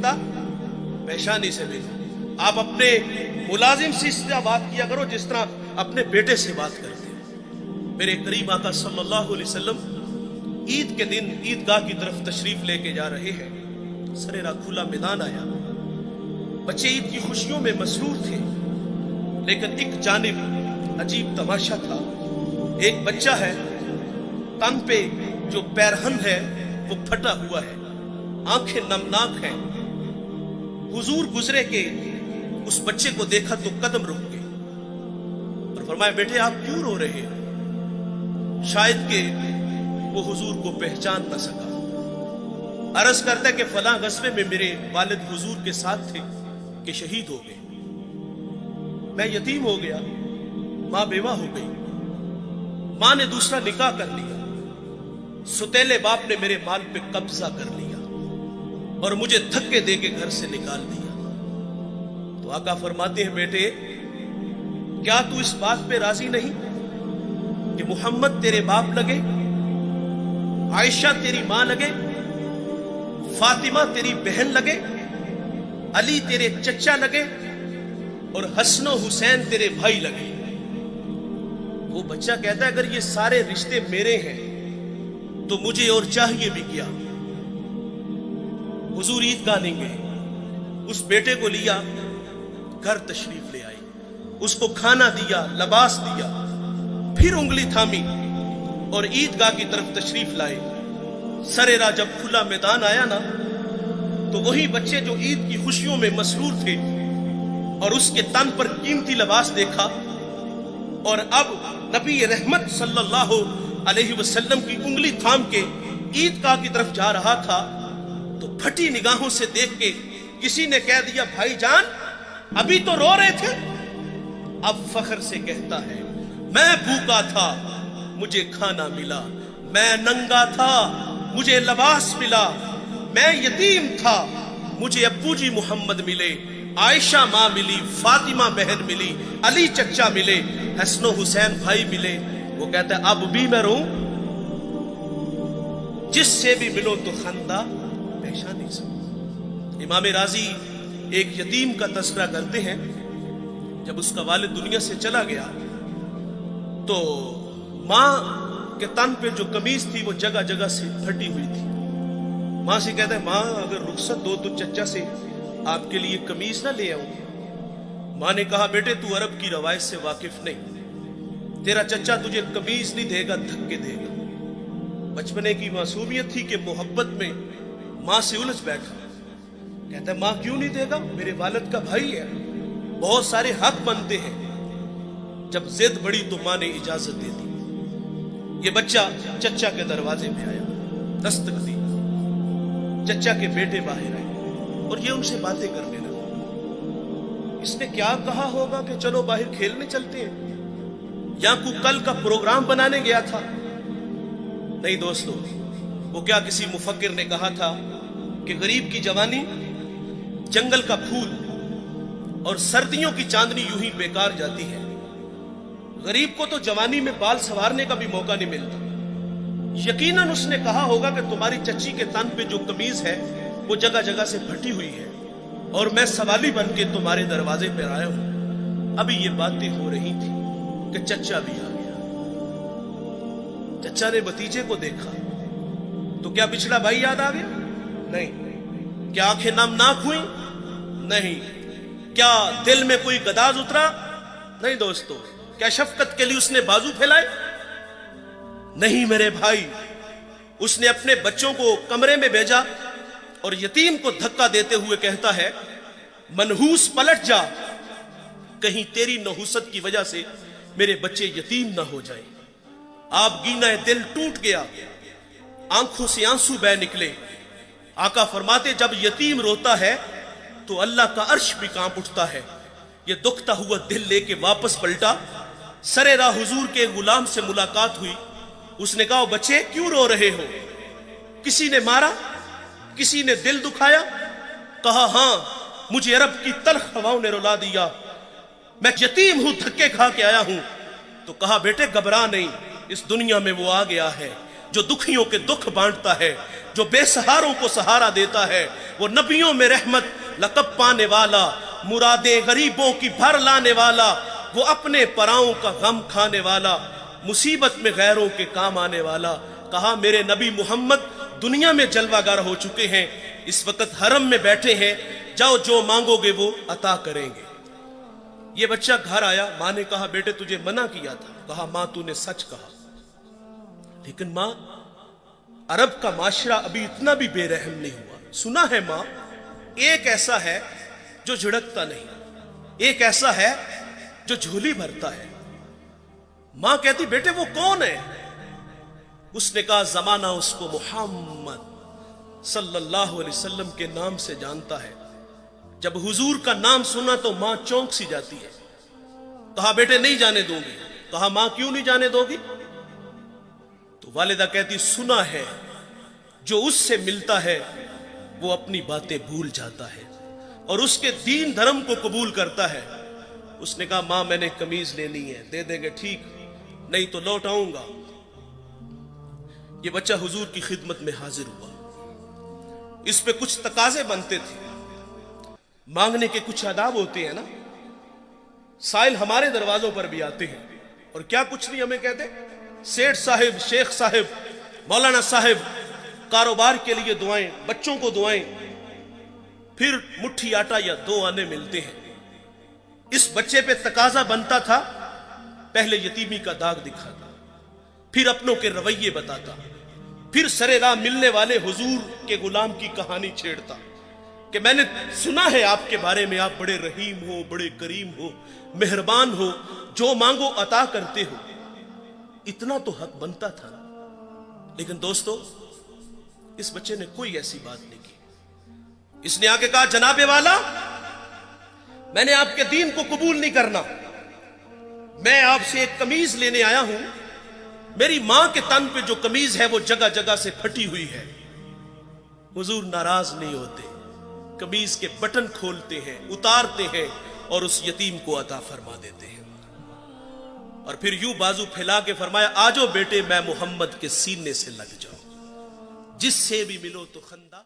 मिलता पेशानी से मिलो। आप अपने मुलाजिम से इस तरह बात किया करो जिस तरह अपने बेटे से बात करते हैं। मेरे करीम आका सल्लल्लाहु अलैहि वसल्लम ईद के दिन ईदगाह की तरफ तशरीफ लेके जा रहे हैं। सरेरा खुला मैदान आया, बच्चे ईद की खुशियों में मसरूर थे, लेकिन एक जानिब अजीब तमाशा था। एक बच्चा है, तन पे जो पैरहन है वो फटा हुआ है, आंखें नमनाक हैं। हुजूर गुजरे के उस बच्चे को देखा तो कदम रुक गए और फरमाया, बेटे आप क्यों रो रहे हो? शायद के वो हुजूर को पहचान न सका। अर्ज करता है कि फलां गज़वे में मेरे वालिद हुजूर के साथ थे कि शहीद हो गए, मैं यतीम हो गया, मां बेवा हो गई, मां ने दूसरा निकाह कर लिया, सुतेले बाप ने मेरे माल पे कब्जा कर लिया और मुझे धक्के दे के घर से निकाल दिया। तो आका फरमाते हैं, बेटे क्या तू इस बात पे राजी नहीं कि मोहम्मद तेरे बाप लगे, आयशा तेरी मां लगे, फातिमा तेरी बहन लगे, अली तेरे चचा लगे और हसन हुसैन तेरे भाई लगे। वो बच्चा कहता है, अगर ये सारे रिश्ते मेरे हैं तो मुझे और चाहिए भी क्या। हुजूर ईदगाह नहीं गए, उस बेटे को लिया, घर तशरीफ ले आई, उसको खाना दिया, लिबास दिया, फिर उंगली थामी और ईदगाह की तरफ तशरीफ लाए। सरेरा जब खुला मैदान आया ना, तो वही बच्चे जो ईद की खुशियों में मसरूर थे और उसके तन पर कीमती लिबास देखा और अब नबी रहमत सल्लल्लाहु अलैहि वसल्लम की उंगली थाम के ईदगाह की तरफ जा रहा था, तो फटी निगाहों से देख के किसी ने कह दिया, भाईजान अभी तो रो रहे थे। अब फख्र से कहता है, मैं भूखा था मुझे खाना मिला, मैं नंगा था मुझे लिबास मिला, मैं यतीम था मुझे अब्बू जी मोहम्मद मिले, आयशा मां मिली, फातिमा बहन मिली, अली चचा मिले, हसन हुसैन भाई मिले। वो कहता है, अब भी मैं रो, जिससे भी मिलो तो खंदा पेशानी से। इमाम राजी एक यतीम का तस्करा करते हैं। जब उसका वालिद दुनिया से चला गया तो मां के तन पे जो कमीज थी वो जगह जगह से फटी हुई थी। मां से कहता है, मां अगर रुखसत दो तो चचा से आपके लिए कमीज ना ले आऊं। मां ने कहा, बेटे तू अरब की रवायत से वाकिफ नहीं, तेरा चचा तुझे कमीज नहीं देगा, धक्के देगा। बचपने की मासूमियत थी कि मोहब्बत में मां से उलझ बैठा। कहता है, मां क्यों नहीं देगा, मेरे वालिद का भाई है, बहुत सारे हक बनते हैं। जब जिद बढ़ी तो मां ने इजाजत दे दी। ये बच्चा चचा के दरवाजे में आया, दस्तक दी, चचा के बेटे बाहर आए और ये उनसे बातें करने लगा। इसने क्या कहा होगा कि चलो बाहर खेलने चलते हैं, या कोई कल का प्रोग्राम बनाने गया था। नहीं दोस्तों, वो क्या किसी मुफक्किर ने कहा था कि गरीब की जवानी जंगल का फूल और सर्दियों की चांदनी यूं ही बेकार जाती है। गरीब को तो जवानी में बाल संवारने का भी मौका नहीं मिलता। यकीनन उसने कहा होगा कि तुम्हारी चच्ची के तन पे जो कमीज है वो जगह जगह से फटी हुई है और मैं सवाली बन के तुम्हारे दरवाजे पर आया हूं। अभी ये बातें हो रही थी कि चचा भी आ गया। चचा ने भतीजे को देखा तो क्या पिछला भाई याद आ गया? नहीं। क्या आंखें नमनाक हुई? नहीं। क्या दिल में कोई गदाज उतरा? नहीं दोस्तों। क्या शफकत के लिए उसने बाजू फैलाए? नहीं मेरे भाई। उसने अपने बच्चों को कमरे में भेजा और यतीम को धक्का देते हुए कहता है, मनहूस पलट जा, कहीं तेरी नहुसत की वजह से मेरे बच्चे यतीम ना हो जाएं। आप गीना दिल टूट गया, आंखों से आंसू बह निकले। आका फरमाते, जब यतीम रोता है तो अल्लाह का अर्श भी कांप उठता है। ये दुखता हुआ दिल लेके वापस पलटा। सरेरा हुजूर के गुलाम से मुलाकात हुई। उसने कहा, बच्चे क्यों रो रहे हो? किसी ने मारा? किसी ने दिल दुखाया? कहा, हां, मुझे अरब की तल्ख हवाओं ने रुला दिया, मैं यतीम हूं, धक्के खा के आया हूं। तो कहा, बेटे घबरा नहीं, इस दुनिया में वो आ गया है, جو دکھیوں کے دکھ بانٹتا ہے، جو بے سہاروں کو سہارا دیتا ہے، وہ نبیوں میں رحمت لقب پانے والا، مرادیں غریبوں کی بھر لانے والا، وہ اپنے پراؤں کا غم کھانے والا، مصیبت میں غیروں کے کام آنے والا۔ کہا میرے نبی محمد دنیا میں جلوہ گر ہو چکے ہیں، اس وقت حرم میں بیٹھے ہیں، جاؤ جو مانگو گے وہ عطا کریں گے۔ یہ بچہ گھر آیا، ماں نے کہا بیٹے تجھے منع کیا تھا۔ کہا ماں تو نے سچ کہا، لیکن ماں عرب کا معاشرہ ابھی اتنا بھی بے رحم نہیں ہوا۔ سنا ہے ماں ایک ایسا ہے جو جھڑکتا نہیں، ایک ایسا ہے جو جھولی بھرتا ہے۔ ماں کہتی بیٹے وہ کون ہے؟ اس نے کہا زمانہ اس کو محمد صلی اللہ علیہ وسلم کے نام سے جانتا ہے۔ جب حضور کا نام سنا تو ماں چونک سی جاتی ہے۔ کہا بیٹے نہیں جانے دوں گی۔ کہا ماں کیوں نہیں جانے دو گی؟ تو والدہ کہتی سنا ہے جو اس سے ملتا ہے وہ اپنی باتیں بھول جاتا ہے اور اس کے دین دھرم کو قبول کرتا ہے۔ اس نے کہا ماں میں نے قمیض لینی ہے، دے دیں گے ٹھیک، نہیں تو لوٹ آؤں گا۔ یہ بچہ حضور کی خدمت میں حاضر ہوا۔ اس پہ کچھ تقاضے بنتے تھے، مانگنے کے کچھ آداب ہوتے ہیں نا۔ سائل ہمارے دروازوں پر بھی آتے ہیں اور کیا کچھ نہیں ہمیں کہتے، سیٹھ صاحب، شیخ صاحب، مولانا صاحب، کاروبار کے لیے دعائیں، بچوں کو دعائیں، پھر مٹھی آٹا یا 2 آنے ملتے ہیں۔ اس بچے پہ تقاضا بنتا تھا، پہلے یتیمی کا داغ دکھاتا، پھر اپنوں کے رویے بتاتا، پھر سرے راہ ملنے والے حضور کے غلام کی کہانی چھیڑتا کہ میں نے سنا ہے آپ کے بارے میں، آپ بڑے رحیم ہو، بڑے کریم ہو، مہربان ہو، جو مانگو عطا کرتے ہو۔ اتنا تو حق بنتا تھا نا۔ لیکن دوستو اس بچے نے کوئی ایسی بات نہیں کی۔ اس نے آ کے کہا جناب والا میں نے آپ کے دین کو قبول نہیں کرنا، میں آپ سے ایک قمیض لینے آیا ہوں، میری ماں کے تن پہ جو قمیض ہے وہ جگہ جگہ سے پھٹی ہوئی ہے۔ حضور ناراض نہیں ہوتے، قمیض کے بٹن کھولتے ہیں، اتارتے ہیں اور اس یتیم کو عطا فرما دیتے ہیں۔ اور پھر یوں بازو پھیلا کے فرمایا آجو بیٹے میں محمد کے سینے سے لگ جاؤ، جس سے بھی ملو تو خندہ